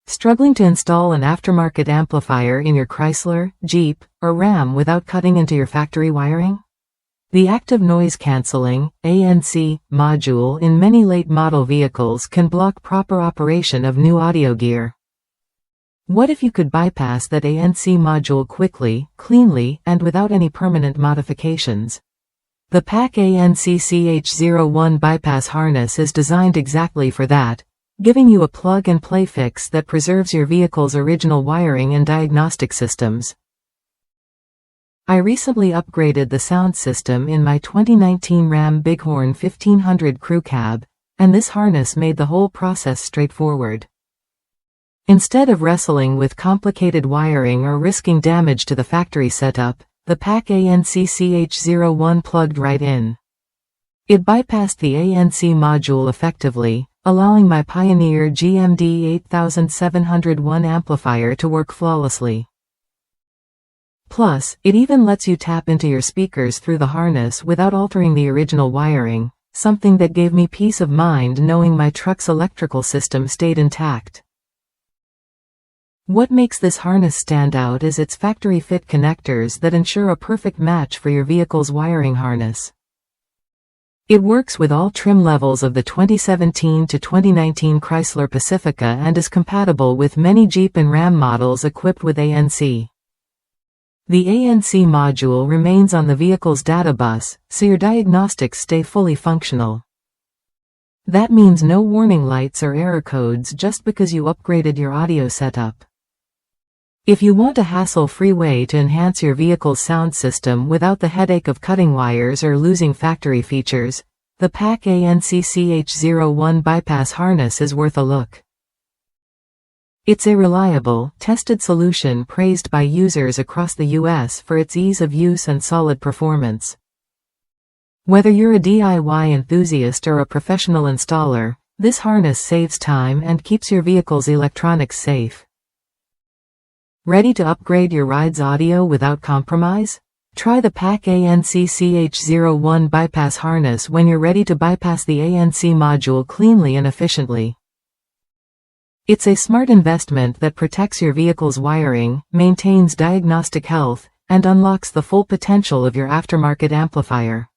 Struggling to install an aftermarket amplifier in your Chrysler, Jeep, or Ram without cutting into your factory wiring? The active noise cancelling ANC module in many late model vehicles can block proper operation of new audio gear. What if you could bypass that ANC module quickly, cleanly, and without any permanent modifications? The PAC ANC-CH01 Bypass Harness is designed exactly for that, giving you a plug-and-play fix that preserves your vehicle's original wiring and diagnostic systems. I recently upgraded the sound system in my 2019 Ram Bighorn 1500 crew cab, and this harness made the whole process straightforward. Instead of wrestling with complicated wiring or risking damage to the factory setup, the PAC ANC-CH01 plugged right in. It bypassed the ANC module effectively, allowing my Pioneer GM-D8701 amplifier to work flawlessly. Plus, it even lets you tap into your speakers through the harness without altering the original wiring, something that gave me peace of mind knowing my truck's electrical system stayed intact. What makes this harness stand out is its factory-fit connectors that ensure a perfect match for your vehicle's wiring harness. It works with all trim levels of the 2017 to 2019 Chrysler Pacifica and is compatible with many Jeep and Ram models equipped with ANC. The ANC module remains on the vehicle's data bus, so your diagnostics stay fully functional. That means no warning lights or error codes just because you upgraded your audio setup. If you want a hassle-free way to enhance your vehicle's sound system without the headache of cutting wires or losing factory features, the PAC ANC-CH01 Bypass Harness is worth a look. It's a reliable, tested solution praised by users across the US for its ease of use and solid performance. Whether you're a DIY enthusiast or a professional installer, this harness saves time and keeps your vehicle's electronics safe. Ready to upgrade your ride's audio without compromise? Try the PAC ANC-CH01 Bypass Harness when you're ready to bypass the ANC module cleanly and efficiently. It's a smart investment that protects your vehicle's wiring, maintains diagnostic health, and unlocks the full potential of your aftermarket amplifier.